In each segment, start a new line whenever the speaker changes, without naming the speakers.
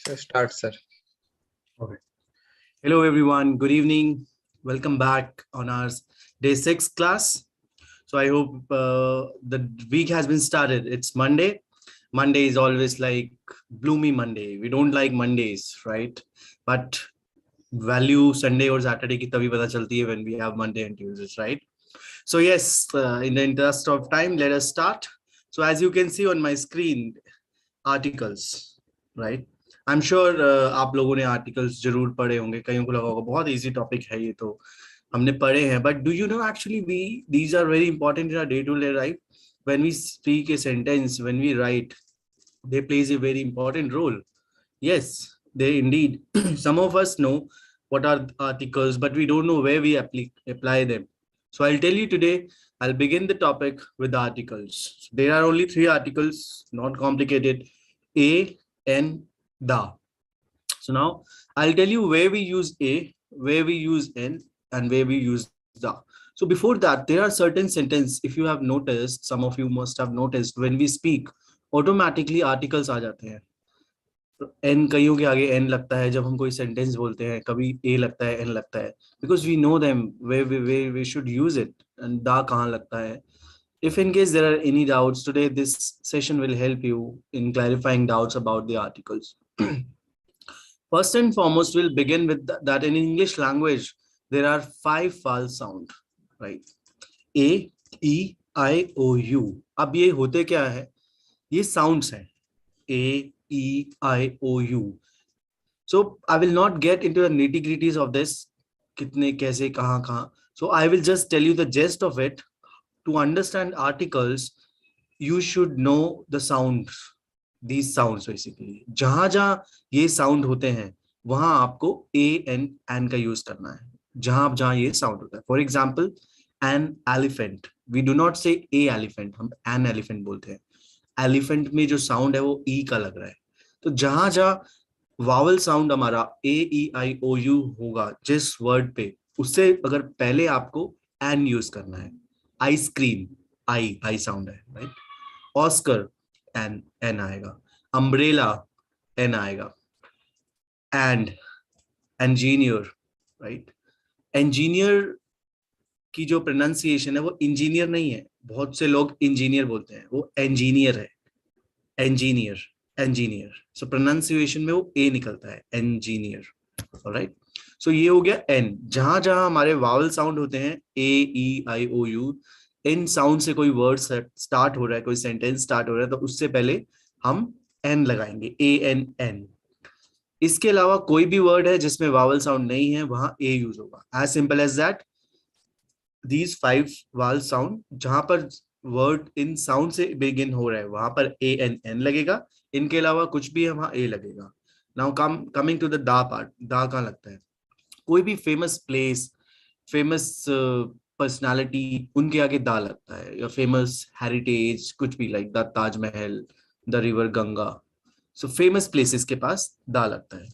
So start, sir.
Okay. Hello, everyone. Good evening. Welcome back on our day 6 class. So I hope the week has been started. It's Monday. Monday is always like gloomy Monday. We don't like Mondays, right? But value Sunday or Saturday ki tabhi pata chalti hai when we have Monday and Tuesdays, right? So yes, in the interest of time, let us start. So as you can see on my screen, articles, right? I'm sure आप लोगों ने articles जरूर पढ़े होंगे, कईयों को लगा होगा बहुत इजी टॉपिक है ये तो हमने पढ़े हैं, but do you know actually we these are very important in our day to day life. When we speak a sentence, when we write, they plays a very important role. Yes, they indeed. Some of us know what are articles, but we don't know where we apply them. So I'll tell you today. I'll begin the topic with articles. There are only 3 articles, not complicated: a, n, the. So now I'll tell you where we use a, where we use n, and where we use the. So before that, there are certain sentences, if you have noticed, some of you must have noticed, when we speak, automatically articles आ जाते हैं. N कईयों के आगे N लगता है जब हम कोई सेंटेंस बोलते हैं, कभी ए लगता है, एन लगता है, because we know them way we should use it. And the कहाँ लगता है. If in case there are any doubts today, this session will help you in clarifying doubts about the articles. First and foremost, we'll begin with that in English language, there are 5 vowel sound, right? A, E, I, O, U. अब ये होते क्या है? ये sounds हैं. A, E, I, O, U. So I will not get into the nitty-gritties of this, कितने कैसे कहाँ कहाँ. So I will just tell you the gist of it. To understand articles, you should know the sounds, these sounds basically. जहां जहां ये sound होते हैं वहां आपको a and का use करना है, जहां जहां ये sound होता है. For example, an elephant, we do not say a elephant, हम an elephant बोलते हैं. Elephant में जो sound है वो e का लग रहा है. तो जहां जहां vowel sound हमारा a, e, I, o, u होगा जिस word पे, उससे अगर पहले आपको an use करना है. आइसक्रीम, आई साउंड है, राइट? ऑस्कर, एन आएगा. अम्ब्रेला, एन आएगा. And engineer, right? इंजीनियर की जो प्रोनाउंसिएशन है वो इंजीनियर नहीं है. बहुत से लोग इंजीनियर बोलते हैं, वो इंजीनियर है. इंजीनियर. सो प्रोनाउंसिएशन में वो ए निकलता है, इंजीनियर. ऑलराइट. सो ये हो गया एन. जहां जहां हमारे वावल साउंड होते हैं ए, ई, आई, ओ, यू, इन साउंड से कोई वर्ड स्टार्ट हो रहा है, कोई सेंटेंस स्टार्ट हो रहा है, तो उससे पहले हम एन लगाएंगे, ए एन एन. इसके अलावा कोई भी वर्ड है जिसमें वावल साउंड नहीं है, वहां ए यूज होगा. As simple as that. These 5 vowel sound, जहां पर वर्ड इन साउंड से बिगिन हो रहा है वहां पर ए एन एन लगेगा. इनके अलावा कुछ भी है वहां ए लगेगा. नाउ कमिंग टू द दा पार्ट. दा कहाँ लगता है? कोई भी फेमस प्लेस, फेमस पर्सनालिटी, उनके आगे दा लगता है. या फेमस हेरिटेज, कुछ भी, like the Taj Mahal, the river Ganga. So famous places के पास दा लगता है.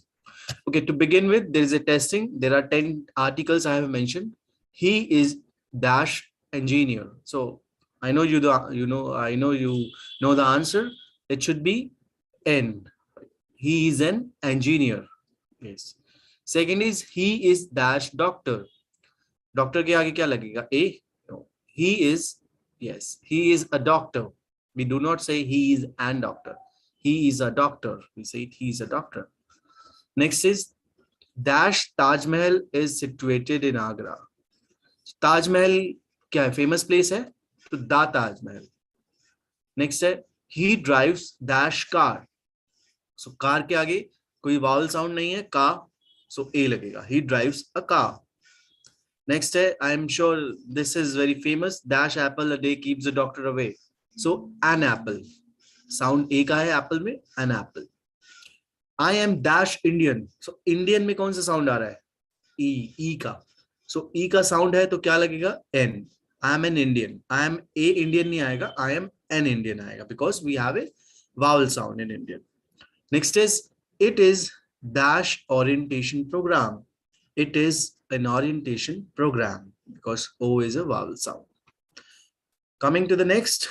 Okay, to begin with, there is a testing. There are 10 articles I have mentioned. He is dash engineer. So I know you know the answer. It should be N. He is an engineer. Yes. Second is he is dash doctor. Doctor के आगे क्या लगेगा? A. No. He is, yes, he is a doctor. We do not say he is an doctor. He is a doctor. We say he is a doctor. Next is dash Taj Mahal is situated in Agra. Taj Mahal क्या है? Famous place है, तो दा Taj Mahal. Next है he drives dash car. So car के आगे कोई vowel sound नहीं है, का, so A लगेगा. He drives a car. Next है, I am sure this is very famous, dash apple a day keeps the doctor away. So an apple. Sound A का है apple में, an apple. I am dash Indian. So Indian में कौन सा sound आ रहा है? E का. So E का sound है तो क्या लगेगा? N. I am an Indian. I am a Indian नहीं आएगा, I am an Indian आएगा, because we have a vowel sound in Indian. Next is it is dash orientation program. It is an orientation program, because O is a vowel sound. Coming to the next,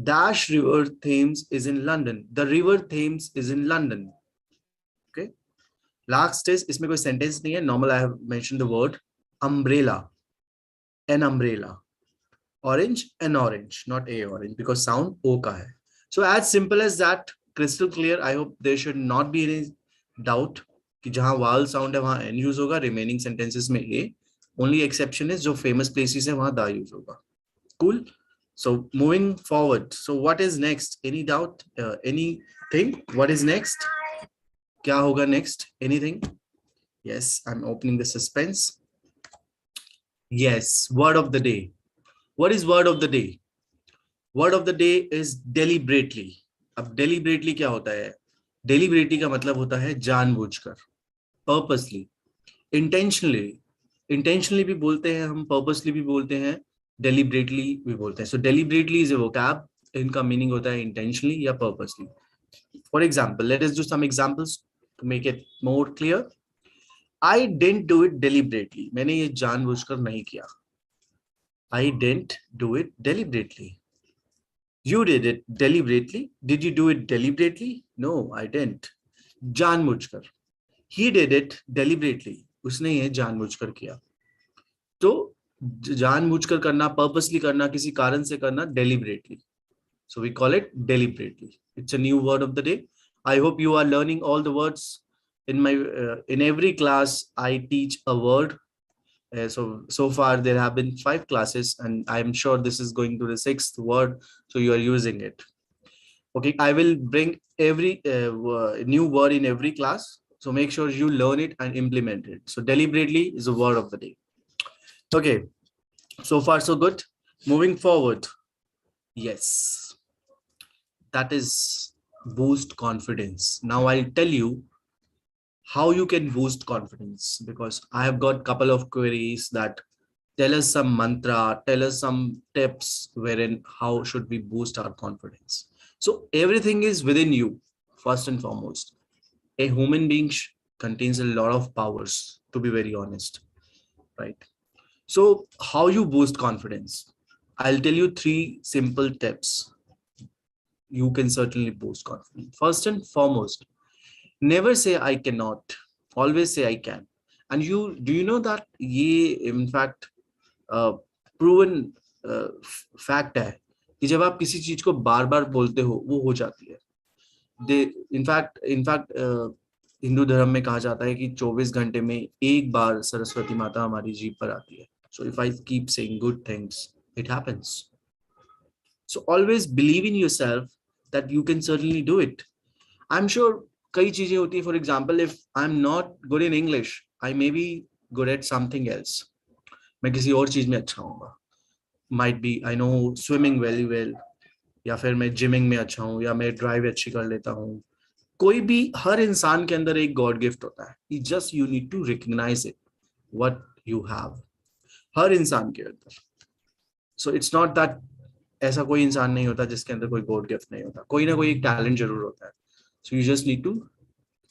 dash river Thames is in London. The river Thames is in London. Okay, last is, इसमें कोई sentence नहीं है, normal I have mention the word umbrella, an umbrella, orange an orange, not a orange because sound O का है. So as simple as that, crystal clear. I hope there should not be any doubt कि जहां vowel sound है वहां an use होगा, remaining sentences में a. Only exception is जो famous places है वहां दा यूज होगा. Cool. So moving forward. So what is next? Any doubt? Anything? What is next? क्या होगा next? Anything? Yes, I'm opening the suspense. Yes, word of the day. What is word of the day? Word of the day is deliberately. अब deliberately क्या होता है? Deliberately का मतलब होता है जानबूझकर, purposely, intentionally. Intentionally भी बोलते हैं हम, purposely भी बोलते हैं, deliberately भी बोलते हैं. So deliberately is a vocab. इनका मीनिंग होता है intentionally या purposely. For example, let us do some examples to make it more clear. I didn't do it deliberately. मैंने ये जानबूझकर नहीं किया. I didn't do it deliberately. You did it deliberately. Did you do it deliberately? No, I didn't. जानबूझकर. He did it deliberately. उसने ये जानबूझकर किया. तो जानबूझकर करना, पर्पसली करना, किसी कारण से करना, deliberately. So we call it deliberately. It's a new word of the day. I hope you are learning all the words. In every class I teach a word. So far there have been 5 classes, and I am sure this is going to the 6th word. So you are using it. Okay, I will bring every new word in every class. So make sure you learn it and implement it. So deliberately is a word of the day. Okay, so far so good. Moving forward. Yes, that is boost confidence. Now I'll tell you how you can boost confidence, because I have got a couple of queries that tell us some mantra, tell us some tips wherein how should we boost our confidence. So everything is within you, first and foremost. A human being contains a lot of powers, to be very honest, right? So how you boost confidence? I'll tell you 3 simple tips. You can certainly boost confidence. First and foremost, never say I cannot, always say I can. And do you know that ये in fact proven fact है कि जब आप किसी चीज को बार बार बोलते हो वो हो जाती है. दे इनफैक्ट हिंदू धर्म में कहा जाता है कि 24 घंटे में एक बार सरस्वती माता हमारी जीभ पर आती है. So if I keep saying good things, it happens. So always believe in yourself that you can certainly do it. I am sure कई चीजें होती है. For example, if I am not good in English, I may be good at something else. मैं किसी और चीज में अच्छा हूँ. Might be I know swimming very well, या फिर मैं जिमिंग में अच्छा हूँ, या मैं ड्राइव अच्छी कर लेता हूँ. कोई भी, हर इंसान के अंदर एक गॉड गिफ्ट होता है. Just you need to recognise it, what you have, हर इंसान के अंदर. सो इट्स नॉट दैट ऐसा कोई इंसान नहीं होता जिसके अंदर कोई गॉड गिफ्ट नहीं होता. कोई ना कोई एक टैलेंट जरूर होता है. So you just need to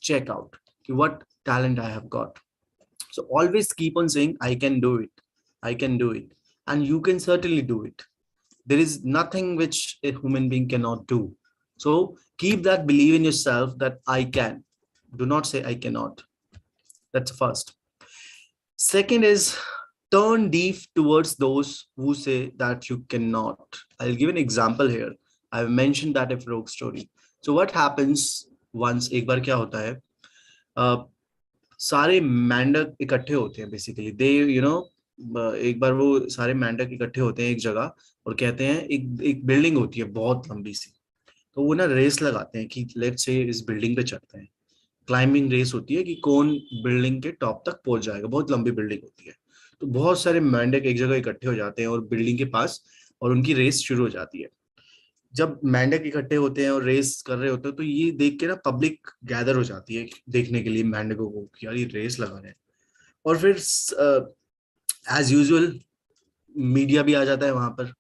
check out what talent I have got. So always keep on saying I can do it, I can do it, and you can certainly do it. There is nothing which a human being cannot do. So keep that belief in yourself that I can. Do not say I cannot. That's first. Second is, turn deaf towards those who say that you cannot. I'll give an example here. I've mentioned that a folk story. So what happens once, एक बार क्या होता है, सारे मेंढक इकट्ठे होते हैं. Basically they एक बार वो सारे मेंढक इकट्ठे होते हैं एक जगह, और कहते हैं, एक एक बिल्डिंग होती है बहुत लंबी सी. तो वो ना रेस लगाते हैं कि लेट्स से इस बिल्डिंग पे चढ़ते हैं. क्लाइंबिंग रेस होती है कि कौन बिल्डिंग के टॉप तक पहुंच जाएगा. बहुत लंबी बिल्डिंग होती है. तो बहुत सारे मेंढक एक जगह इकट्ठे हो जाते हैं और बिल्डिंग के पास, और उनकी रेस शुरू हो जाती है. जब मेंढक इकट्ठे होते हैं और रेस कर रहे होते हैं, तो ये देख के ना पब्लिक गैदर हो जाती है देखने के लिए मेंढकों को कि यार ये रेस लगा रहे हैं. और फिर एज यूजुअल मीडिया भी आ जाता है वहां पर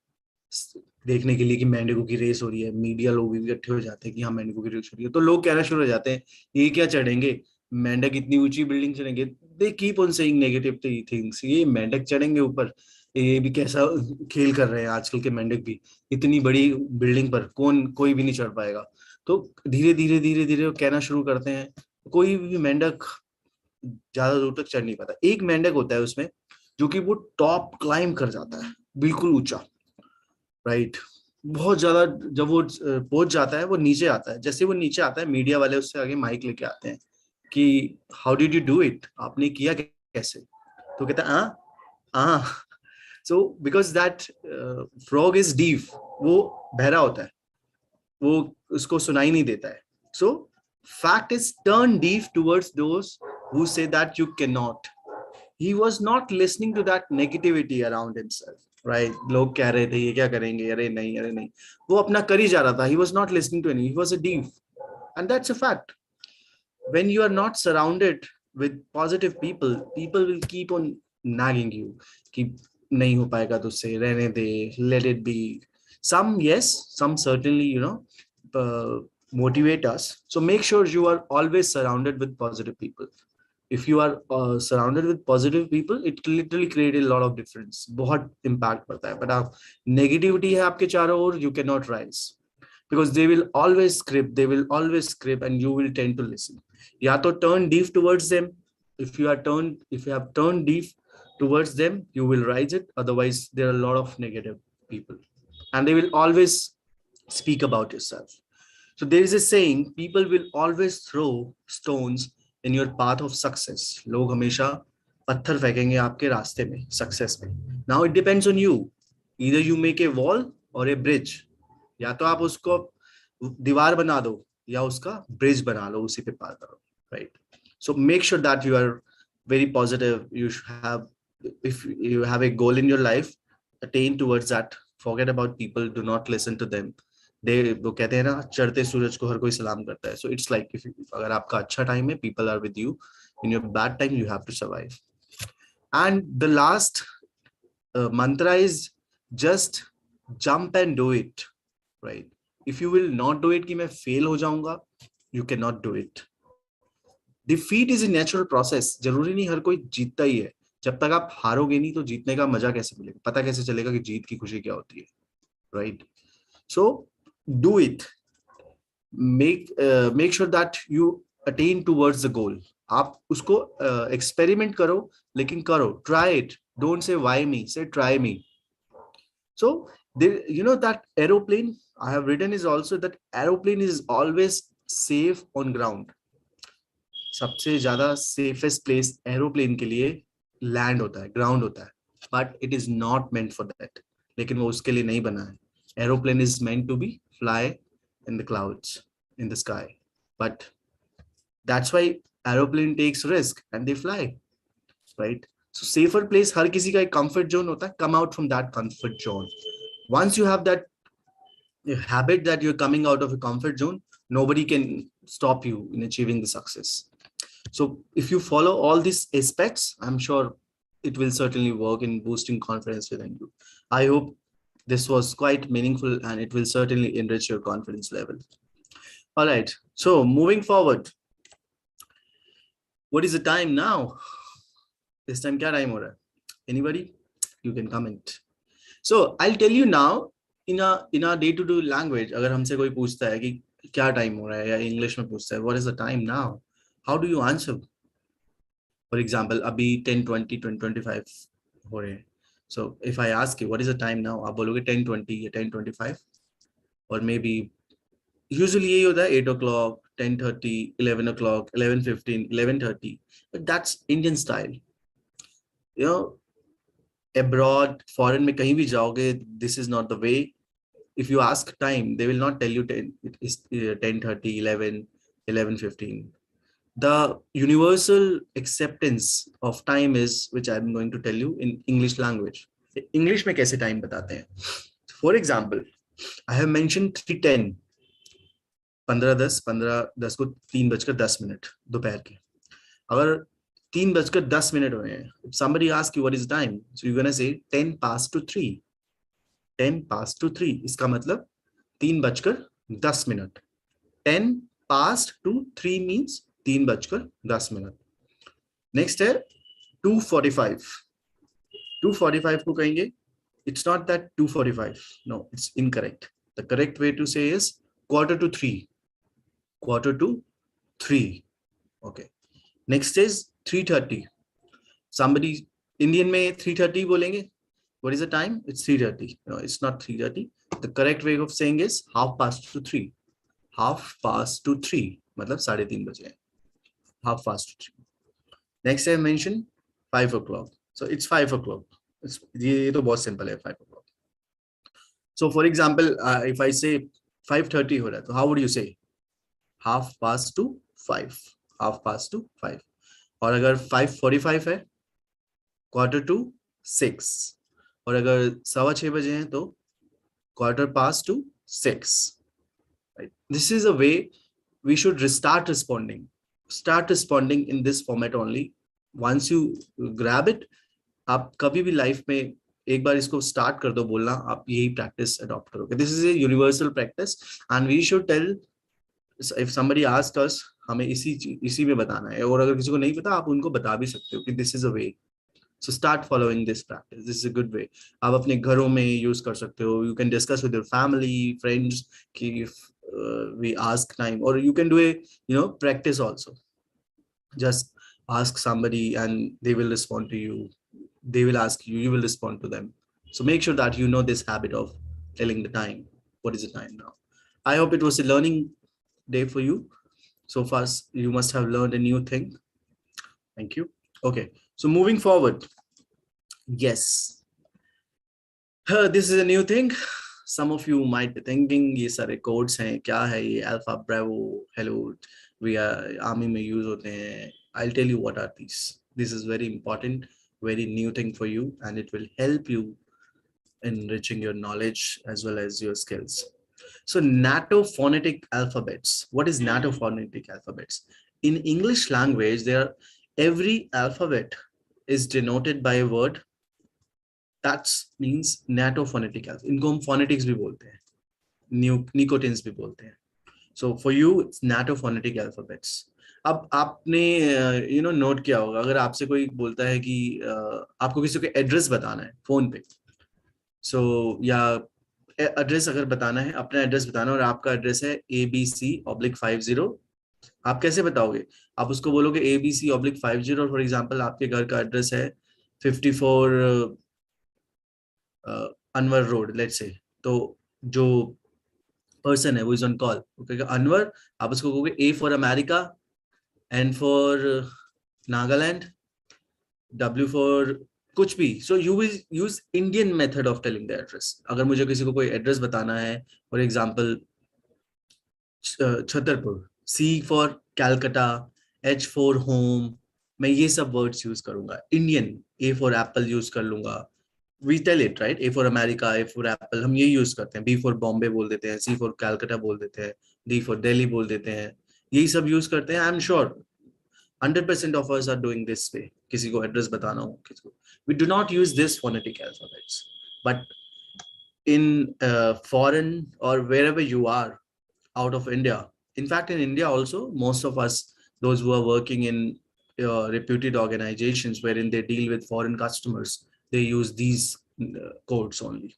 देखने के लिए कि मेंढकों की रेस हो रही है. मीडिया लोग भी इकट्ठे हो जाते हैं कि हाँ मेंढकों की रेस हो रही है. तो लोग कहना शुरू हो जाते हैं, ये क्या चढ़ेंगे, मेंढक इतनी ऊंची बिल्डिंग चढ़ेंगे. They keep on saying negative things. ये मेंढक चढ़ेंगे ऊपर, ये भी कैसा खेल कर रहे हैं आजकल के मेंढक भी. इतनी बड़ी बिल्डिंग पर कोई भी नहीं चढ़ पाएगा. तो धीरे धीरे धीरे धीरे वो कहना शुरू करते हैं. कोई भी मेंढक ज्यादा दूर तक चढ़ नहीं पाता। एक मेंढक होता है उसमें जो कि वो टॉप क्लाइम कर जाता है, बिल्कुल ऊंचा, राइट। बहुत ज्यादा जब वो पहुंच जाता है, वो नीचे आता है। जैसे वो नीचे आता है, मीडिया वाले उससे आगे माइक लेके आते हैं कि how did you do it, आपने किया कैसे? तो कहता है हाँ। So because that frog is deaf, वो बहरा होता है, वो उसको सुनाई नहीं देता है। सो fact is turn deaf towards those who say that you can not. he was not listening to that negativity around himself, right? लोग कह रहे थे ये क्या करेंगे, अरे नहीं अरे नहीं, वो अपना कर ही जा रहा था। He was not listening to any, he was a deep, and that's a fact. When you are not surrounded with positive people, people will keep on nagging you कि नहीं हो पाएगा तुझसे, रहने दे, let it be. Some yes, some certainly, motivate us. So make sure you are always surrounded with positive people. If you are surrounded with positive people, it literally create a lot of difference, बहुत impact पड़ता है। But आप negativity है आपके चारों ओर, you cannot rise, because they will always script and you will tend to listen. या तो turn deep towards them. If you have turned deep towards them, you will rise it. Otherwise there are a lot of negative people and they will always speak about yourself. So there is a saying, people will always throw stones in your path of success. लोग हमेशा पत्थर फेंकेंगे आपके रास्ते में success में. Now it depends on you. Either you make a wall or a bridge. या तो आप उसको दीवार बना दो या उसका ब्रिज बना लो, उसी पे पार करो, right? So make sure that you are very positive. You should have, if you have a goal in your life, attain towards that. Forget about people, do not listen to them. वो कहते हैं ना, चढ़ते सूरज को हर कोई सलाम करता है. So it's like, if अगर आपका अच्छा टाइम है, people are with you. In your bad time, you have to survive. And the last mantra is just jump and do it, right? If you will not do it कि मैं fail हो जाऊंगा, you cannot do it. Defeat is a natural process. जरूरी नहीं हर कोई जीतता ही है. जब तक आप हारोगे नहीं तो जीतने का मजा कैसे मिलेगा, पता कैसे चलेगा कि जीत की खुशी क्या होती है, right? So do it. Make sure that you attain towards the goal. आप उसको experiment करो, लेकिन करो. Try it. Don't say why me. Say try me. So there, that aeroplane I have written is also that aeroplane is always safe on ground. सबसे ज्यादा safest place aeroplane के लिए land होता है, ground होता है. But it is not meant for that. लेकिन वो उसके लिए नहीं बना है. Aeroplane is meant to be fly in the clouds, in the sky. But that's why aeroplane takes risk and they fly, right? So safer place, हर किसी का एक comfort zone होता है. Come out from that comfort zone. Once you have that habit that you're coming out of a comfort zone, nobody can stop you in achieving the success. So if you follow all these aspects, I'm sure it will certainly work in boosting confidence within you. I hope this was quite meaningful and it will certainly enrich your confidence level. All right, so moving forward, what is the time now? This time kya time ho raha hai? Anybody? You can comment. So I'll tell you now, in a day to day language, अगर हमसे कोई पूछता है कि क्या time हो रहा है, या इंग्लिश में पूछता है what is the time now, how do you answer? For example, अभी 10:20 10:25 हो रहे हैं. So if I ask you what is the time now, आप बोलोगे 10:20 या 10:25, or maybe usually यही होता है 8 o'clock, 10:30, 11 o'clock, 11:15, 11:30. But that's Indian style. Abroad, foreign में कहीं भी जाओगे, this is not the way. If you ask time, they will not tell you 10, it is 10:30, 11, 11:15. The universal acceptance of time is, which I'm going to tell you in English language. English में कैसे time बताते हैं? For example, I have mentioned 3:10. 15:10 को 3:10 दोपहर के. अगर 3:10 हुए हैं, if somebody asks you what is the time, so you're gonna say 10 past to 3. 10 past to 3. इसका मतलब 3:10. 10 past to 3 means 3:10. Next है 2:45. 2:45 को कहेंगे, it's not that 2:45. No, it's incorrect. The correct way to say is 2:45. 2:45. Okay. Next is 3:30. Somebody Indian में 3:30 बोलेंगे. What is the time? It's 3:30. No, it's not 3:30. The correct way of saying is 3:30. 3:30. मतलब 3:30 बजे. 3:30. Next I mentioned 5 o'clock. So it's 5 o'clock. ये तो बहुत simple है 5 o'clock. So for example, if I say 5:30 हो रहा है, तो how would you say? 5:30. 5:30. और अगर 5:45 है, 5:45. और अगर 6:15 बजे हैं तो 6:15. Right? This is a way we should start responding. Start responding in this format only. Once you grab it, आप कभी भी लाइफ में एक बार इसको स्टार्ट कर दो बोलना, आप यही प्रैक्टिस अडॉप्ट करोगे. This is a universal practice and we should tell if somebody ask us, हमें इसी में बताना है. और अगर किसी को नहीं पता, आप उनको बता भी सकते हो कि this is a way. So start following this practice. This is a good way. आप अपने घरों में यूज कर सकते हो. You can discuss with your family, friends कि if we ask time, or you can do a practice also. Just ask somebody and they will respond to you. They will ask you, you will respond to them. So make sure that you know this habit of telling the time. What is the time now? I hope it was a learning day for you. So far, you must have learned a new thing. Thank you. Okay. So moving forward, yes, this is a new thing. Some of you might be thinking, ये सारे codes हैं, क्या है ये alpha, bravo, hello, we are army में use होते हैं. I'll tell you what are these. This is very important, very new thing for you, and it will help you enriching your knowledge as well as your skills. So NATO phonetic alphabets. What is NATO phonetic alphabets? In English language, every alphabet is denoted by a word that means NATO phonetic alphabet. इनको हम phonetics भी बोलते हैं, nicotins भी बोलते हैं. So for you, it's NATO phonetic alphabets. अब आपने नोट किया होगा, अगर आपसे कोई बोलता है कि आपको किसी को एड्रेस बताना है फोन पे, या एड्रेस अगर बताना है, अपना एड्रेस बताना, और आपका एड्रेस है ABC/50, आप कैसे बताओगे? आप उसको बोलोगे ABC/50, और फॉर एग्जांपल आपके घर का एड्रेस है 54 अनवर रोड, लेट्स से. तो जो पर्सन है वो इज ऑन कॉल, कहेगा अनवर. आप उसको कहोगे A for America, N for Nagaland, W for कुछ भी. So you will use Indian method of telling the address. अगर मुझे किसी को कोई एड्रेस बताना है, for example Chhatarpur, C for Calcutta, H for home, मैं ये सब वर्ड्स यूज करूंगा. Indian, A for Apple use कर लूंगा. We tell it, right? A for America, A for Apple, हम ये यूज करते हैं. B for Bombay बोल देते हैं, C for Calcutta बोल देते हैं, D for Delhi बोल देते हैं. यही सब यूज करते हैं. I'm sure 100% of us are doing this way. किसी को एड्रेस बताना हो, किसी को. We do not use this phonetic alphabets, but in foreign or wherever you are out of India, in fact in India also, most of us, those who are working in reputed organizations wherein they deal with foreign customers, they use these codes only.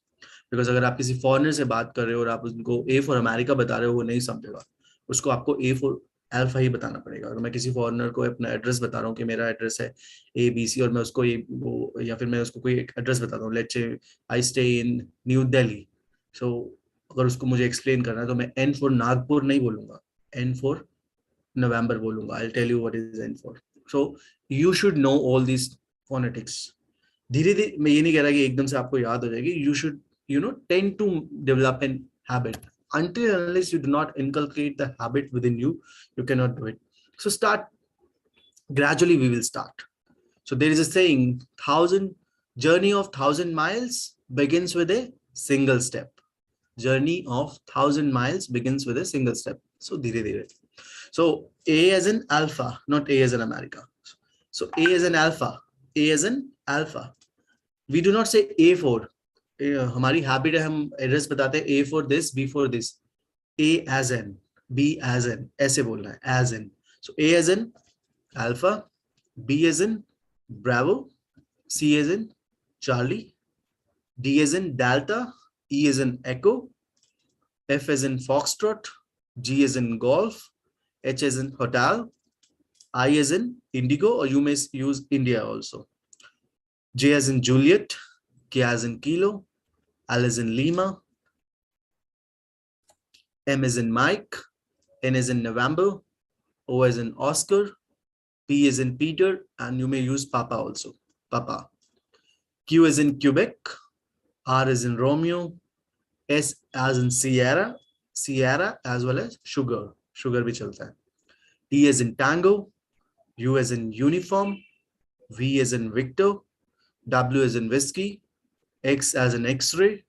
Because अगर आप किसी foreigner से बात कर रहे हो और आप उनको A फॉर अमेरिका बता रहे हो, वो नहीं समझेगा. उसको आपको A फॉर अल्फा ही बताना पड़ेगा. अगर मैं किसी फॉरेनर को अपना एड्रेस बता रहा हूँ कि मेरा एड्रेस है ABC, और मैं उसको या फिर मैं उसको कोई एड्रेस बताता हूँ, let's say I stay in New Delhi. So अगर उसको मुझे एक्सप्लेन करना है तो मैं N फॉर नागपुर नहीं बोलूंगा, N फॉर नवंबर बोलूंगा. I tell you what is N for. So you should know all this phonetics. धीरे धीरे, मैं ये नहीं कह रहा कि एकदम से आपको याद हो जाएगी. You should tend to develop an habit. Until unless you do not inculcate the habit within you, you cannot do it. So start gradually. We will start. So there is a saying, journey of 1,000 miles begins with a single step. Journey of 1,000 miles begins with a single step. So dhire dhire. So A as in alpha, not A as in America. So A as in alpha, A as in alpha. We do not say A for. हमारी habit है, हम address बताते हैं A for this, B for this. A as in, B as in, ऐसे बोलना है, as in. So A as in alpha, B as in bravo, C as in Charlie, D as in Delta, E as in echo, F as in foxtrot, G as in golf, H as in hotel, I as in indigo, or you may use India also. J as in Juliet, K as in kilo, L as in Lima, M as in Mike, N as in November, O as in Oscar, P as in Peter, and you may use Papa also. Papa. Q as in Quebec, R as in Romeo, S as in Sierra, Sierra as well as sugar. Sugar भी चलता है. T as in Tango, U as in uniform, V as in Victor, W as in whiskey, X as in X-ray,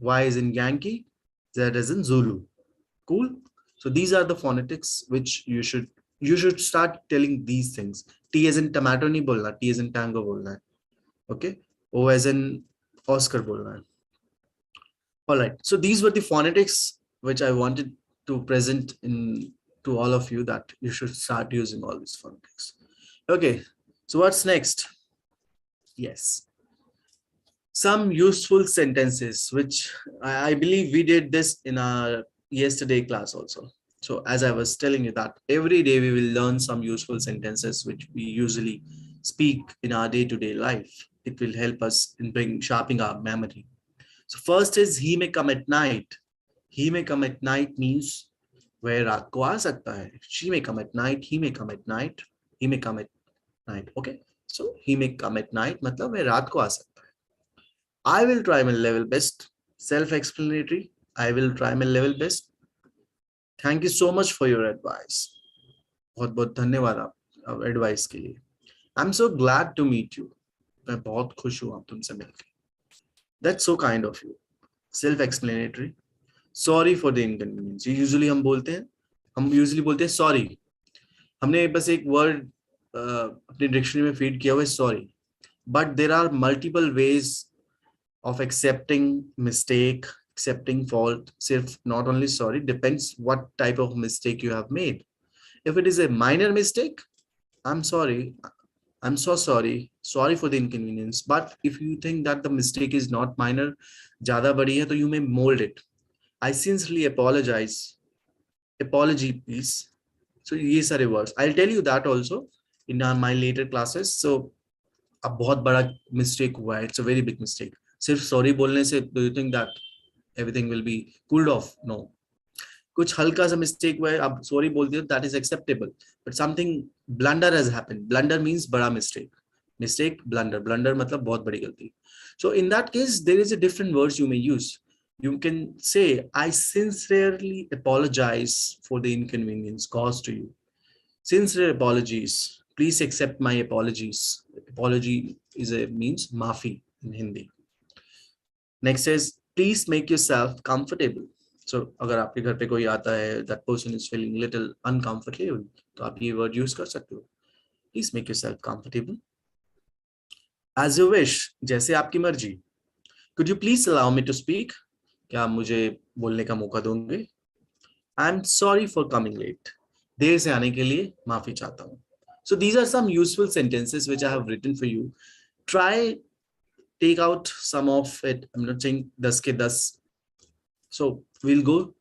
Y as in Yankee, Z as in Zulu. Cool. So these are the phonetics which you should start telling these things. T as in tomato नहीं बोलना, T as in tango बोलना है. Okay. O as in Oscar बोलना है. All right. So these were the phonetics which I wanted to present in to all of you, that you should start using all these phonetics. Okay. So what's next? Yes. Some useful sentences, which I believe we did this in our yesterday class also. So as I was telling you that every day we will learn some useful sentences which we usually speak in our day-to-day life. It will help us in sharpening our memory. So first is he may come at night. He may come at night means where रात को आ सकता है. She may come at night. He may come at night. He may come at night. Okay. So he may come at night मतलब वह रात को आ सकता है. I will try my level best. Self-explanatory. I will try my level best. Thank you so much for your advice. बहुत बहुत धन्यवाद आप एडवाइस के लिए. I'm so glad to meet you. मैं बहुत खुश हूँ आप तुमसे मिलकर. That's so kind of you. Self-explanatory. Sorry for the inconvenience. Usually हम usually बोलते हैं sorry. हमने बस एक word अपने डिक्शनरी में फीड किया हुआ है sorry. But there are multiple ways of accepting mistake, accepting fault. Sirf not only sorry, depends what type of mistake you have made. If it is a minor mistake, I'm sorry. I'm so sorry. Sorry for the inconvenience. But if you think that the mistake is not minor, ज़्यादा बड़ी है, तो you may mold it. I sincerely apologize. Apology, please. So ये सारे words. I'll tell you that also in my later classes. So अब बहुत बड़ा mistake हुआ है. It's a very big mistake. सिर्फ sorry बोलने से do you think that everything will be cooled off? No. कुछ हल्का सा mistake हुआ है, आप sorry बोलते हो, that is acceptable. But something blunder has happened. Blunder means बड़ा mistake. Mistake, blunder. Blunder मतलब बहुत बड़ी गलती. So in that case, there is a different words you may use. You can say, I sincerely apologize for the inconvenience caused to you. Sincere apologies. Please accept my apologies. Apology means maafi in Hindi. Next is, please make yourself comfortable. So अगर आपके घर पे कोई आता है, that person is feeling little uncomfortable, तो आप ये word use कर सकते हो. Please make yourself comfortable. As you wish, जैसे आपकी मर्जी. Could you please allow me to speak? क्या आप मुझे बोलने का मौका दोगे? I'm sorry for coming late. देर से आने के लिए माफी चाहता हूँ. So these are some useful sentences which I have written for you. Try take out some of it. I'm not saying 10 के 10. So we'll go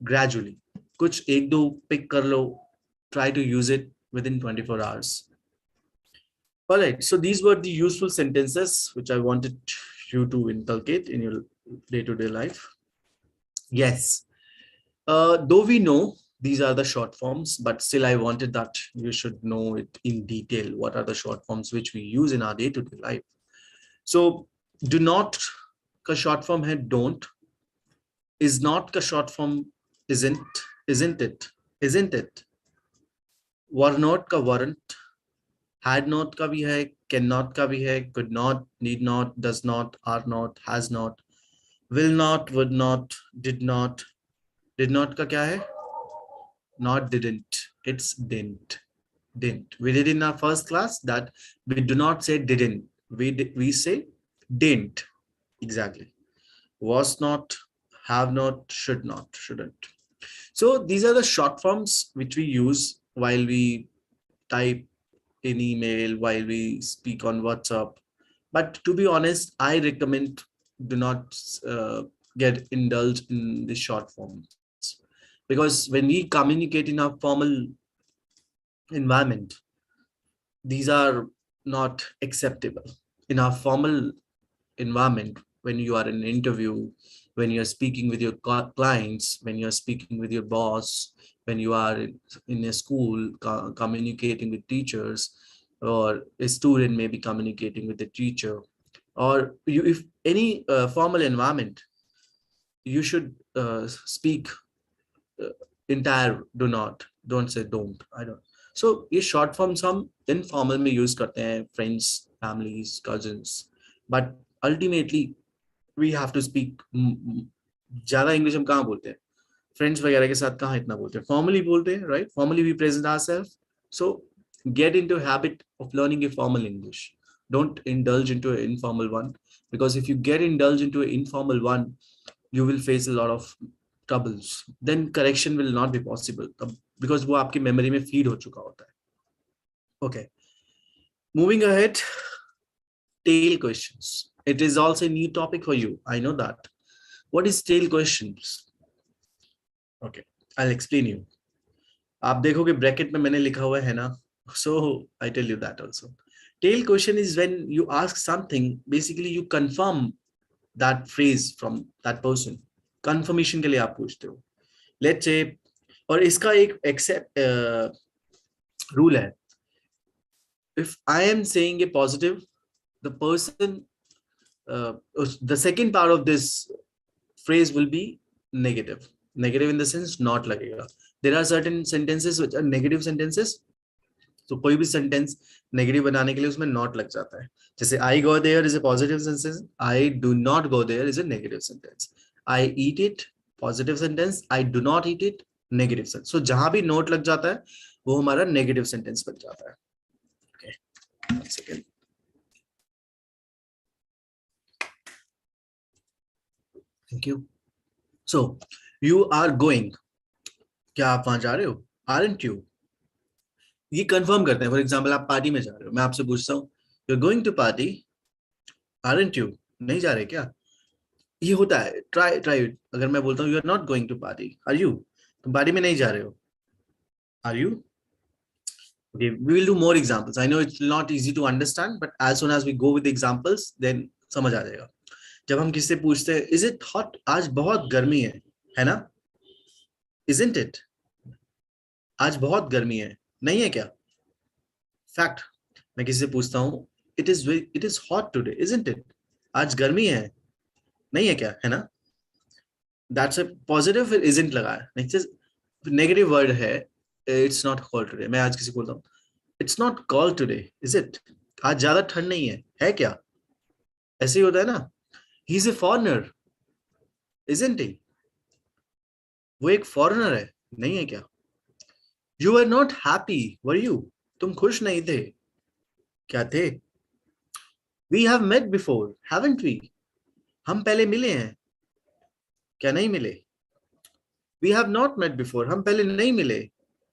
gradually. कुछ एक दो pick कर लो. Try to use it within 24 hours. All right. So these were the useful sentences which I wanted you to inculcate in your day-to-day life. Yes. Though we know these are the short forms, but still I wanted that you should know it in detail. What are the short forms which we use in our day-to-day life? So do not ka short form hai don't. Is not ka short form isn't it? Isn't it? Were not ka weren't. Had not ka bhi hai, cannot ka bhi hai, could not, need not, does not, are not, has not, will not, would not, did not. Did not ka kya hai? Not didn't. It's didn't. Didn't. We did in our first class that we do not say didn't. We say didn't. Exactly. Was not, have not, should not, shouldn't. So these are the short forms which we use while we type in email, while we speak on WhatsApp. But to be honest, I recommend do not get indulged in the short forms, because when we communicate in a formal environment, these are not acceptable in our formal environment. When you are in an interview, when you're speaking with your clients, when you're speaking with your boss, when you are in a school communicating with teachers, or a student may be communicating with the teacher, or you, if any formal environment, you should speak uh, entire do not, don't say don't, I don't. So ये short forms हम informal में use करते हैं, friends, families, cousins, but ultimately we have to speak ज्यादा English हम कहाँ बोलते हैं, फ्रेंड्स वगैरह के साथ कहाँ इतना बोलते हैं, फॉर्मली बोलते हैं, right? Formally we present ourselves. So get into habit of learning a formal English. Don't indulge into an informal one, because if you get indulged into an informal one, you will face a lot of troubles. Then correction will not be possible because वो आपकी memory में feed हो चुका होता है. Okay, moving ahead. Tail questions. It is also a new topic for you, I know that. What is tail questions? Okay, I'll explain you. आप देखोगे bracket में मैंने लिखा हुआ है ना, so I tell you that also. Tail question is when you ask something, basically you confirm that phrase from that person. Confirmation के लिए आप पूछते हो. Let's say, और इसका एक एक्सेप्ट रूल है. If I am saying a positive, the person, the second part of this phrase will be negative. Negative in the sense not लगेगा. There are certain sentences which are negative sentences. तो कोई भी sentence negative बनाने के लिए उसमें not लग जाता है. जैसे I go there is a positive sentence. I do not go there is a negative sentence. I eat it, positive sentence. I do not eat it, negative sentence. So जहां भी note लग जाता है वो हमारा negative sentence बन जाता है. Okay, 1 second. Thank you. So you are going. क्या आप वहां जा रहे हो? Aren't you? ये कंफर्म करते हैं. फॉर एग्जांपल आप पार्टी में जा रहे हो, मैं आपसे पूछता हूँ you are going to party, aren't you? नहीं जा रहे क्या? ये होता है. Try try. अगर मैं बोलता हूँ you are not going to party, are you? तुम पार्टी में नहीं जा रहे हो, are you? Okay, we will do more examples. I know it's not easy to understand, but as soon as we go with the examples, then समझ आ जाएगा. जब हम किससे पूछते हैं इज इट हॉट, आज बहुत गर्मी है ना? Isn't it? आज बहुत गर्मी है, नहीं है क्या? फैक्ट. मैं किसी से पूछता हूँ it is hot today, isn't it? आज गर्मी है, नहीं है क्या? है ना? That's a positive. फिर isn't लगा है. नेक्स्ट नेगेटिव वर्ड है, इट्स नॉट कॉल्ड टुडे. मैं आज किसी को बोलता हूँ it's not called today, is it? आज ज्यादा ठंड नहीं है क्या? ऐसे ही होता है ना. He is a foreigner, isn't he? वो एक फॉरेनर है, नहीं है क्या? You are not happy, were you? तुम खुश नहीं थे, क्या थे? We have met before, haven't we? हम पहले मिले हैं, क्या नहीं मिले? We have not met before, हम पहले नहीं मिले,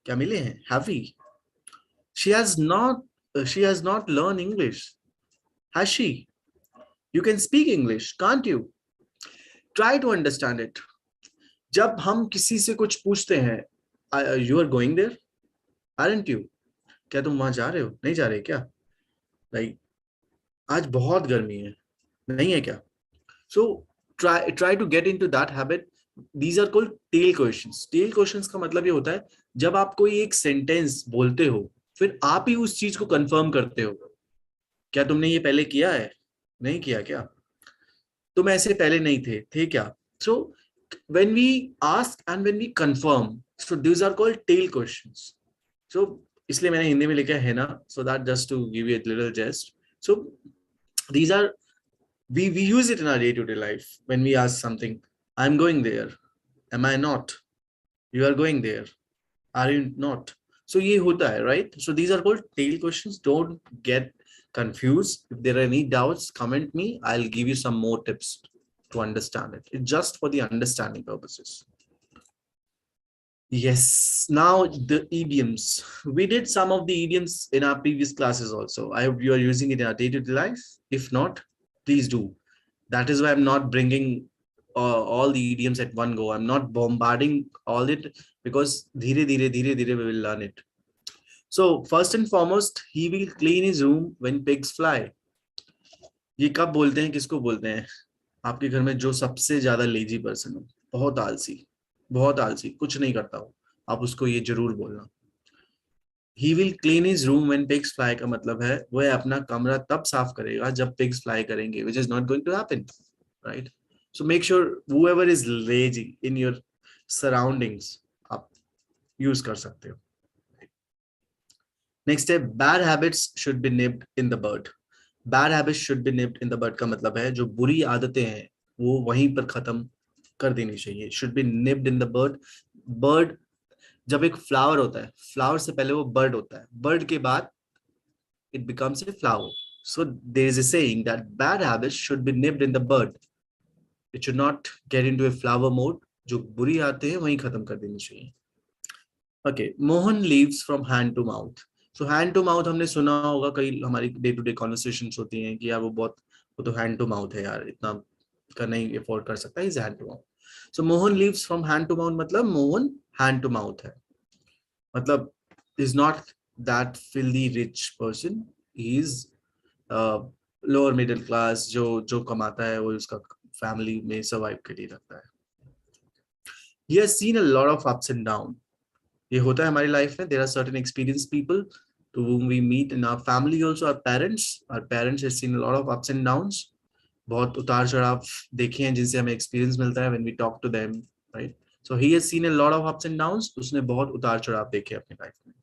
क्या मिले हैं? Have we? She has not learn English, has she? You can speak English, can't you? Try to understand it. जब हम किसी से कुछ पूछते हैं you are going there, aren't you? क्या तुम वहां जा रहे हो? नहीं जा रहे क्या? लाइक आज बहुत गर्मी है, नहीं है क्या? सो try to get into that habit. These are called tail questions. Tail questions का मतलब ये होता है जब आप कोई एक सेंटेंस बोलते हो फिर आप ही उस चीज को कंफर्म करते हो. क्या तुमने ये पहले किया है? नहीं किया क्या? तुम ऐसे पहले नहीं थे क्या? So when we ask and when we confirm, so these are called tail questions. So इसलिए मैंने हिंदी में लिखा है ना, so that just to give you a little gist. So these are we use it in our day-to-day life when we ask something. I'm going there, am I not? You are going there, are you not? So ये होता है, right? So these are called tail questions. Don't get confused. If there are any doubts, comment me. I'll give you some more tips to understand it. It's just for the understanding purposes. Yes, now the idioms. We did some of the idioms in our previous classes also. I hope you are using it in our day-to-day life. If not, please do. That is why I'm not bringing all the idioms at one go. I'm not bombarding all it, because dhire dhire we will learn it. So first and foremost, he will clean his room when pigs fly. ये कब बोलते हैं, किसको बोलते हैं? आपके घर में जो सबसे ज्यादा लेजी पर्सन हो, बहुत आलसी, कुछ नहीं करता हो, आप उसको ये जरूर बोलना। He will clean his room when pigs fly का मतलब है वह अपना कमरा तब साफ करेगा जब पिग्स फ्लाई करेंगे, which is not going to happen, right? So make sure whoever is lazy in your surroundings आप यूज कर सकते हो। नेक्स्ट है bad habits should be nipped in the bird. Bad habits should be nipped in the bird का मतलब है जो बुरी आदतें हैं वो वहीं पर खत्म कर देनी चाहिए। Should be nipped in the bird. Bird जब एक फ्लावर होता है, फ्लावर से पहले वो बर्ड होता है, बर्ड के बाद it becomes a flower. So there is a saying that bad habits should be nipped in the bud. It should not get into a flower mode. जो बुरी आते हैं वहीं खत्म कर देनी चाहिए। Okay, Mohan lives from hand to mouth. So hand to mouth हमने सुना होगा, कई हमारी डे टू डे कॉन्वर्सेशंस होती हैं कि यार वो तो हैंड टू माउथ है यार, इतना का नहीं अफोर्ड कर सकता, is hand to mouth. So Mohan lives from hand to mouth मतलब मोहन हैंड टू माउथ है, मतलब is not that filthy rich person, he is lower middle class, जो कमाता है वो उसका फैमिली में सर्वाइव के लिए रखता है। He has seen a lot of ups and down. ये होता है हमारी लाइफ में। There are certain experienced people to whom we meet in our family also, our parents. Our parents have seen a lot of ups and downs. बहुत उतार चढ़ाव देखे हैं जिनसे हमें एक्सपीरियंस मिलता है when we talk to them, right? So he has seen a lot of ups and downs. उसने बहुत उतार चढ़ाव देखे अपनी लाइफ में,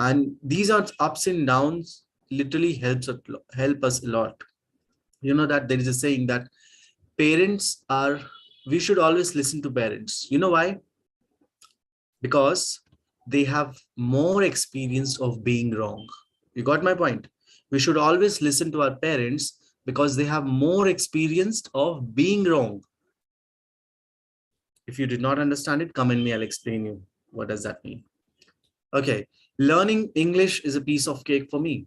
and these are ups and downs literally help us a lot. You know that there is a saying that parents are, we should always listen to parents. You know why? Because they have more experience of being wrong. You got my point? We should always listen to our parents because they have more experience of being wrong. If you did not understand it, come in me, I'll explain you what does that mean. Okay, learning English is a piece of cake for me.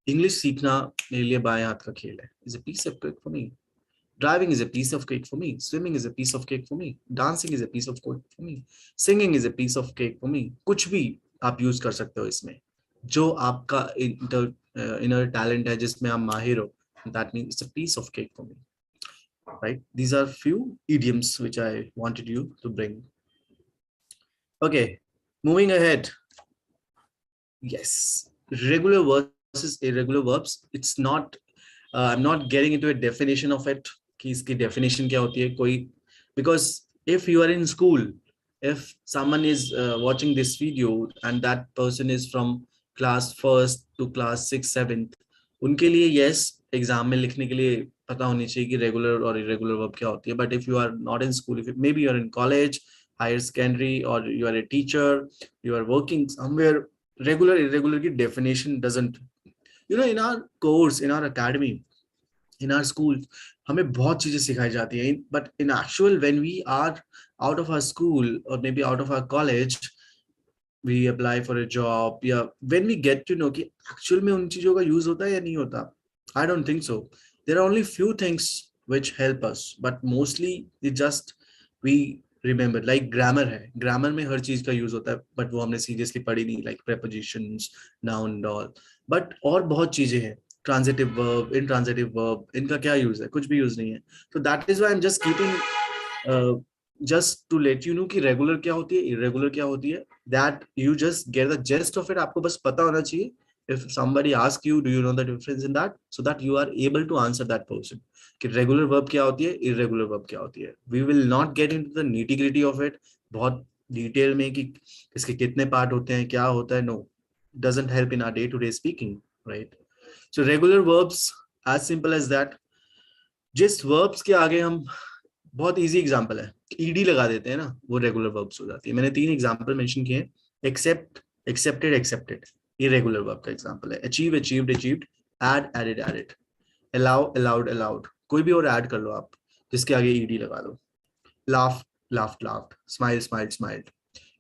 English सीखना मेरे लिए बाएं हाथ का खेल है, is a piece of cake for me. Driving is a piece of cake for me. Swimming is a piece of cake for me. Dancing is a piece of cake for me. Singing is a piece of cake for me. कुछ भी आप use कर सकते हो इसमें, जो आपका inner talent है, जिसमें आप माहिर हो, that means it's a piece of cake for me, right? These are few idioms which I wanted you to bring. Okay, moving ahead. Yes, regular versus irregular verbs. It's not I'm not getting into a definition of it कि इसकी definition क्या होती है कोई, because if you are in school, if someone is watching this video and that person is from class 1st to class 6th 7th, उनके लिए yes exam में लिखने के लिए पता होनी चाहिए कि रेगुलर और इरेगुलर वर्ब क्या होती है। But if you are not in school, if maybe you are in college, higher secondary, or you are a teacher, you are working somewhere, regular irregular की definition doesn't, you know, in our course, in our academy, in our school, हमें बहुत चीजें सिखाई जाती हैं, but in actual when we are out of our school or maybe out of our college, we apply for a job, या when we get to know कि actual में उन चीजों का यूज होता है या नहीं होता, I don't think so. There are only few things which help us, but mostly it just we remember. Like grammar है, grammar में हर चीज का यूज होता है, but वो हमने seriously पढ़ी नहीं, like prepositions, noun and all. But और बहुत चीजें हैं, transitive verb, intransitive verb, इनका क्या यूज है? कुछ भी यूज नहीं है. So that is why I'm just keeping just to let you know कि regular क्या होती है, irregular क्या होती है. That you just get the gist of it. आपको बस पता होना चाहिए. If somebody asks you, do you know the difference in that, so that you are able to answer that person कि regular verb क्या होती है, irregular verb क्या होती है. We will not get into the nitty gritty of it बहुत detail में कि इसके कितने पार्ट होते हैं, क्या होता है. No, it doesn't help in our day to day speaking, right? So regular verbs, as simple as that. जिस verbs के आगे हम, बहुत इजी एग्जांपल है, ईडी लगा देते हैं ना, वो रेगुलर वर्ब्स हो जाती है. मैंने 3 एग्जांपल मेंशन किए हैं. एक्सेप्ट, एक्सेप्टेड, एक्सेप्टेड, ये रेगुलर वर्ब का एग्जांपल है. Achieve, achieved, achieved. Add, added, added. Allow, allowed, allowed. कोई भी और ऐड कर लो आप जिसके आगे ईडी लगा दो. Laugh, laughed, laughed. Smile, smiled, smiled.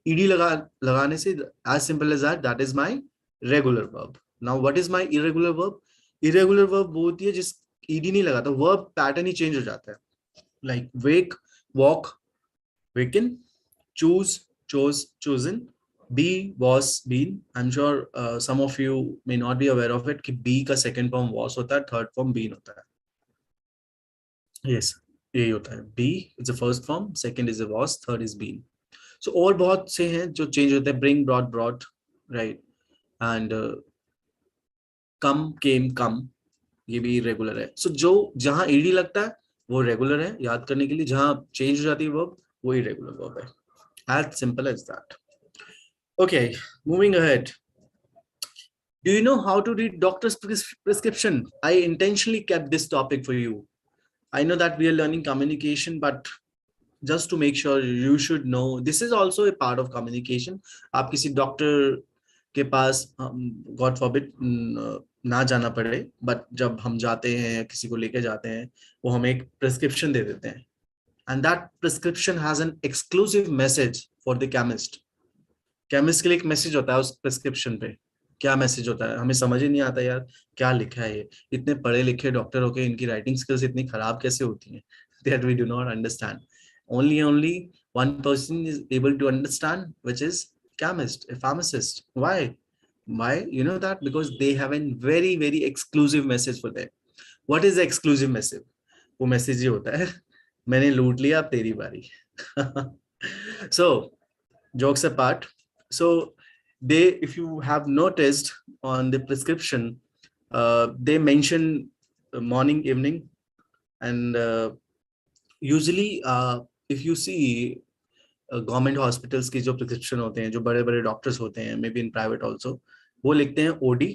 ED लगाने से as simple as that is my regular verb. Now what is my irregular verb? Irregular verb वो होती है जिस ईडी नहीं लगाता, वर्ब पैटर्न ही चेंज हो जाता है. Like wake, walk, waken, choose, chose, chosen, Be, was, been. I'm sure some of you may not be aware of it कि be का second form was होता है, third form been होता है. Yes, यही होता है. Be is the first form, second is the was, third is been. So और बहुत से हैं जो change होते हैं. Bring, brought, right? And come, came, come. ये भी irregular है. So जो जहाँ ed लगता है वो regular है याद करने के लिए. जहाँ change हो जाती है verb वो irregular verb है. As simple as that. Okay, moving ahead. Do you know how to read doctor's prescription? I intentionally kept this topic for you. I know that we are learning communication, but just to make sure you should know, this is also a part of communication. आप किसी doctor के पास God forbid ना जाना पड़े, but जब हम जाते हैं किसी को लेके जाते हैं वो हमें एक प्रिस्क्रिप्शन दे देते हैं, and that prescription has an exclusive message for the chemist. Chemist के लिए एक मैसेज होता है उस प्रिस्क्रिप्शन पे. क्या मैसेज होता है हमें समझ ही नहीं आता यार, क्या लिखा है ये. इतने पढ़े लिखे डॉक्टर होके इनकी राइटिंग स्किल्स इतनी खराब कैसे होती हैं, that we do not understand. only one person is able to understand, which is chemist, a pharmacist. Why you know that? Because they have a very exclusive message for them. What is the exclusive message? वो message ये होता है, मैंने लूट लिया अब तेरी बारी. So jokes apart, so they, if you have noticed on the prescription, they mention morning, evening, and usually if you see government hospitals की जो प्रिस्क्रिप्शन होते हैं, जो बड़े बड़े डॉक्टर्स होते हैं, may be in private also, वो लिखते हैं ओडी.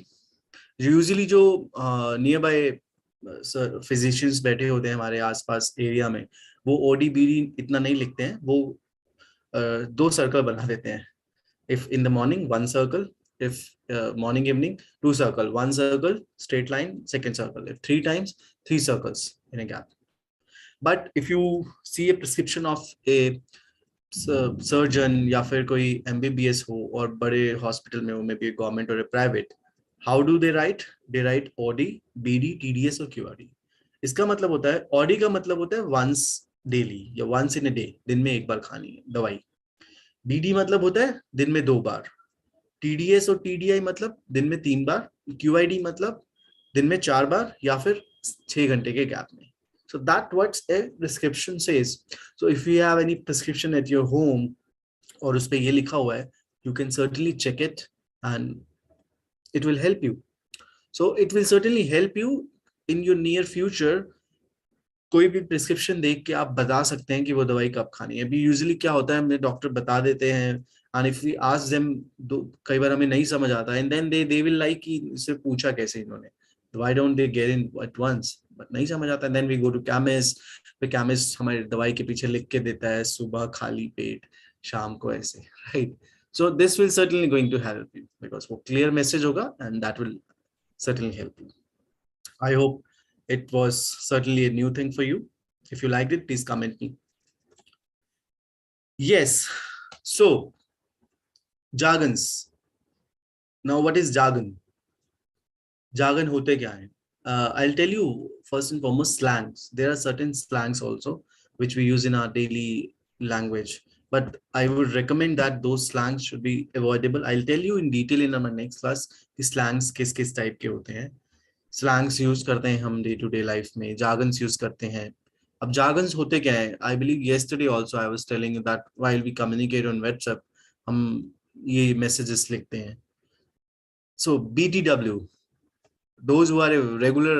यूजुअली जो नियर बाय फिजिशियंस बैठे होते हैं हमारे आसपास एरिया में, वो ओडी बीडी इतना नहीं लिखते हैं. वो दो सर्कल बना देते हैं. If in the morning, one circle. If morning, evening, two circle. One circle, straight line, second circle. If three times, three circles in a gap. But if you see a prescription of a surgeon या फिर कोई MBBS हो और बड़े hospital में हो, may be government और private, how do they write? They write OD, BD, TDS और QRD. इसका मतलब होता है, OD का मतलब होता है once daily या once in a day, दिन में एक बार खानी है दवाई. बीडी मतलब होता है दिन में 2 बार. टीडीएस और टीडीआई मतलब दिन में 3 बार. क्यूआईडी मतलब दिन में 4 बार या फिर 6 घंटे के गैप में. So that what a prescription says. So if you have any prescription at your home और उस पे ये लिखा हुआ है, you can certainly check it and it will help you. So it will certainly help you in your near future. कोई भी prescription देख के आप बता सकते हैं कि वो दवाई कब खानी है. अभी यूजुअली क्या होता है, हमें डॉक्टर बता देते हैं, and if we ask them, कई बार हमें नहीं समझ आता, and then they will like कि इससे पूछा कैसे इन्होंने, why don't they get in at once, but नहीं समझ आता. Then we go to chemist, फिर केमिस्ट हमारी दवाई के पीछे लिख के देता है सुबह खाली पेट, शाम को ऐसे, right. So this will certainly going to help you because वो क्लियर मैसेज होगा and that will certainly help you. I hope it was certainly a new thing for you. If you liked it, please comment me. Yes. So jargons. Now what is jargon? Jargon hote kya hai? I'll tell you first and foremost slangs. There are certain slangs also which we use in our daily language, but I would recommend that those slangs should be avoidable. I'll tell you in detail in our next class the slangs किस type के होते हैं. Slangs use करते हैं हम day to day life में, jargons use करते हैं. अब जार्गन्स होते क्या है? I believe yesterday also I was telling that while we communicate on WhatsApp, हम ये मैसेजेस लिखते हैं. सो BTW, those who are a regular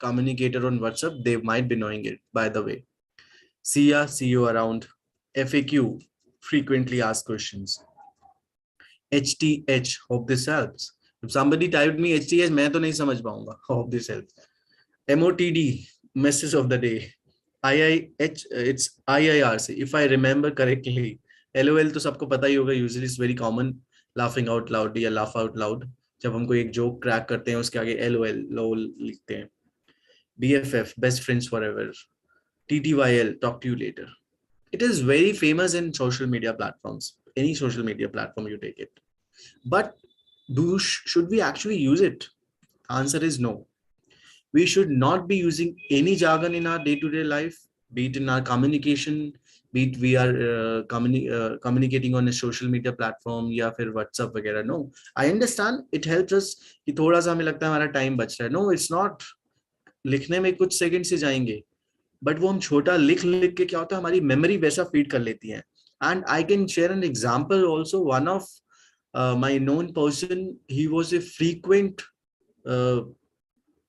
communicator on WhatsApp, they might be knowing it, by the way. See ya, see you around. FAQ, frequently asked questions. HTH, hope this helps. If somebody typed me HTH, मैं तो नहीं समझ पाऊंगा. Hope this helps. MOTD, message of the day. IIH, it's IIRC, if I remember correctly. LOL तो सबको पता ही होगा. Usually it's very common. Laughing out loud या laugh out loud. जब हम कोई एक joke crack करते हैं उसके आगे LOL लिखते हैं. BFF, best friends forever. TTYL, talk to you later. It is very famous in social media platforms. Any social media platform you take it. But should we actually use it? Answer is no. We should not be using any jargon in our day-to-day life, be it in our communication, be it we are communicating on a social media platform या फिर WhatsApp वगैरह. No, I understand it helps us कि थोड़ा सा हमें लगता है हमारा टाइम बच रहा है. No, it's not. लिखने में कुछ सेकंड से जाएंगे, बट वो हम छोटा लिख लिख के क्या होता है हमारी मेमोरी वैसा फीड कर लेती है. And I can share an example also. One of my known person, he was a frequent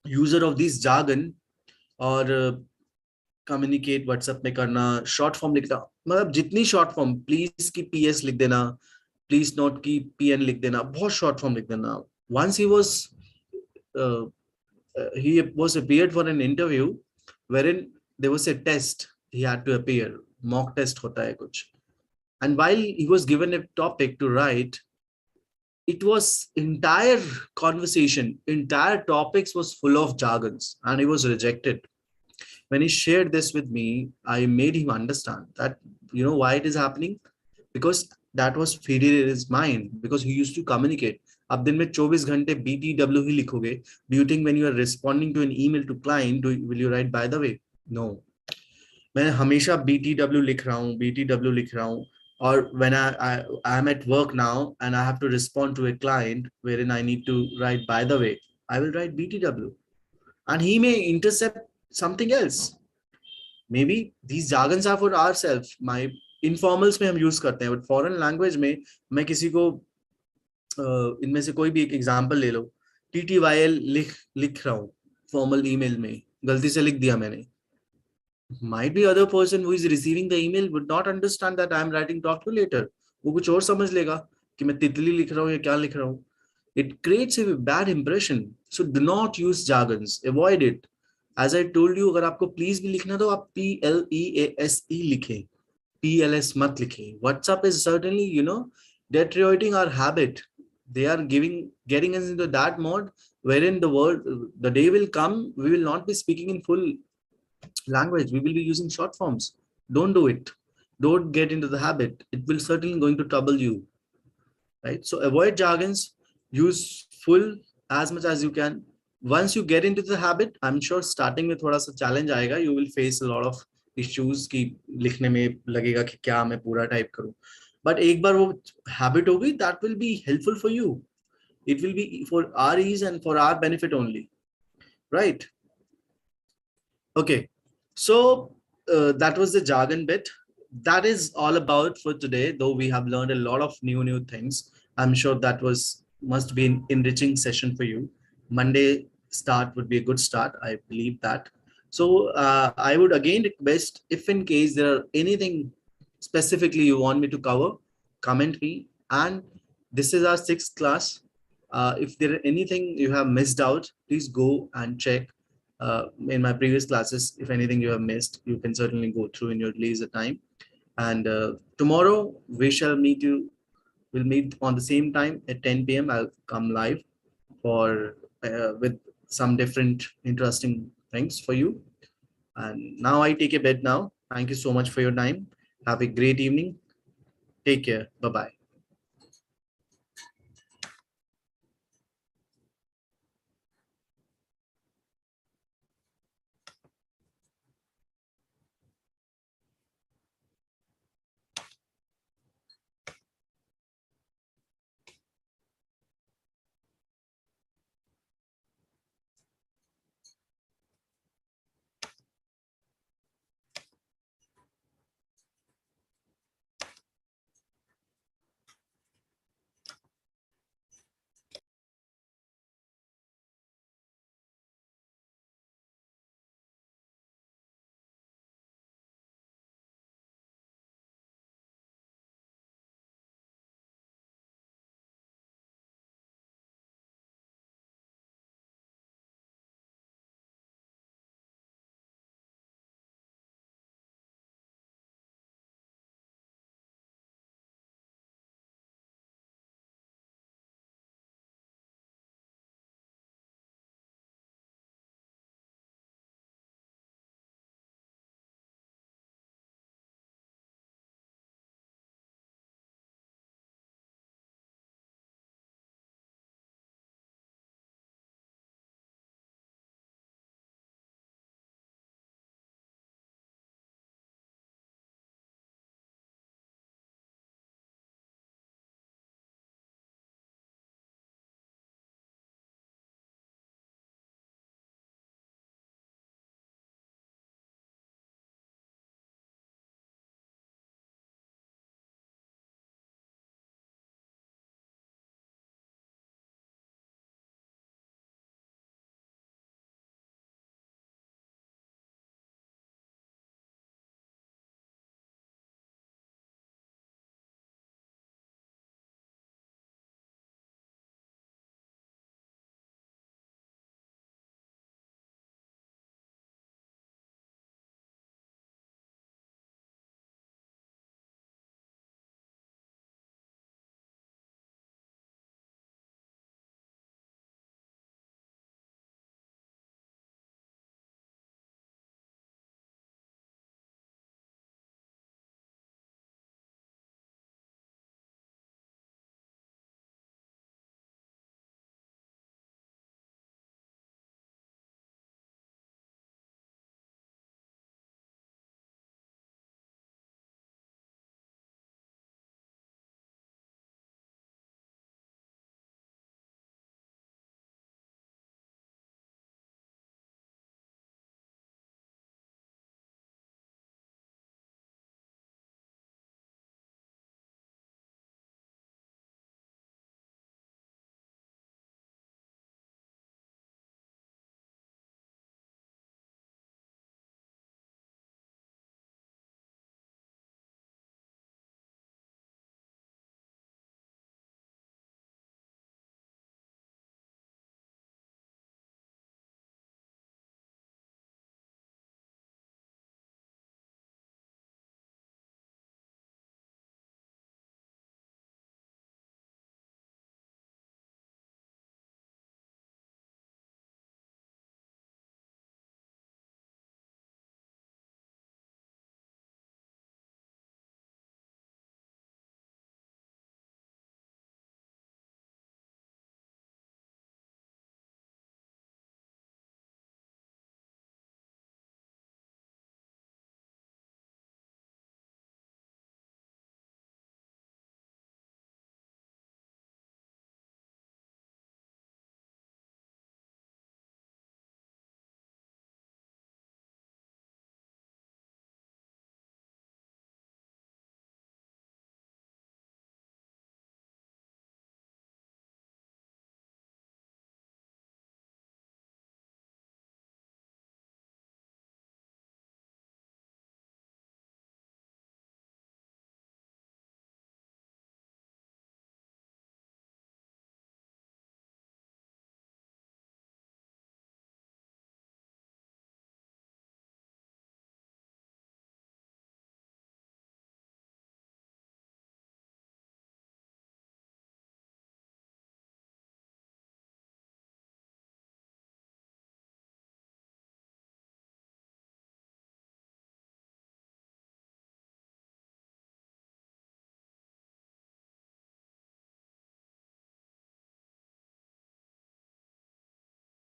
user of this jargon. और कम्युनिकेट व्हाट्सएप में करना, शॉर्ट फॉर्म लिखना, मतलब जितनी शॉर्ट फॉर्म, प्लीज की पीएस लिख देना, प्लीज नोट की पीएन लिख देना, बहुत शॉर्ट फॉर्म लिख देना. Once he was appeared for an interview wherein there was a test he had to appear. Mock test hota hai kuch. And while he was given a topic to write, it was entire conversation, entire topics was full of jargons, and he was rejected. When he shared this with me, I made him understand that, you know, why it is happening, because that was feeding in his mind, because he used to communicate. अब दिन में 24 घंटे BTW ही लिखोगे. Do you think when you are responding to an email to client, will you write by the way? No. मैं हमेशा BTW लिख रहा हूँ, BTW लिख रहा हूँ. Or when I am at work now and I have to respond to a client wherein I need to write by the way, I will write BTW, and he may intercept something else. Maybe these jargons are for ourselves. My informals में हम use करते हैं, but foreign language में मैं किसी को इनमें से कोई भी एक एग्जांपल ले लो. TTYL लिख रहा हूँ फॉर्मल ईमेल में, गलती से लिख दिया मैंने. Might be other person who is receiving the email would not understand that I am writing talk to later. वो कुछ और समझ लेगा कि मैं तितली लिख रहा हूँ या क्या लिख रहा हूँ. It creates a bad impression. So do not use jargons. Avoid it. As I told you, अगर आपको please भी लिखना तो आप PLEASE लिखें, PLS मत लिखें. WhatsApp is certainly, you know, deteriorating our habit. They are getting us into that mode wherein the day will come, we will not be speaking in full language. We will be using short forms. Don't do it. Don't get into the habit. It will certainly going to trouble you, right? So avoid jargons. Use full as much as you can. Once you get into the habit, I'm sure starting में थोड़ा सा challenge आएगा. You will face a lot of issues कि लिखने में लगेगा कि क्या मैं पूरा टाइप करूं. But एक बार वो habit हो गई, that will be helpful for you. It will be for our ease and for our benefit only, right? Okay, so that was the jargon bit. That is all about for today, though we have learned a lot of new things. I'm sure that must be an enriching session for you. Monday start would be a good start. I believe that. So I would again request, if in case there are anything specifically you want me to cover, comment me. And this is our 6th class. If there are anything you have missed out, please go and check in my previous classes. If anything you have missed, you can certainly go through in your leisure time. And tomorrow we'll meet on the same time at 10 p.m. I'll come live for with some different interesting things for you. And now I take a bed now. Thank you so much for your time. Have a great evening. Take care. Bye-bye.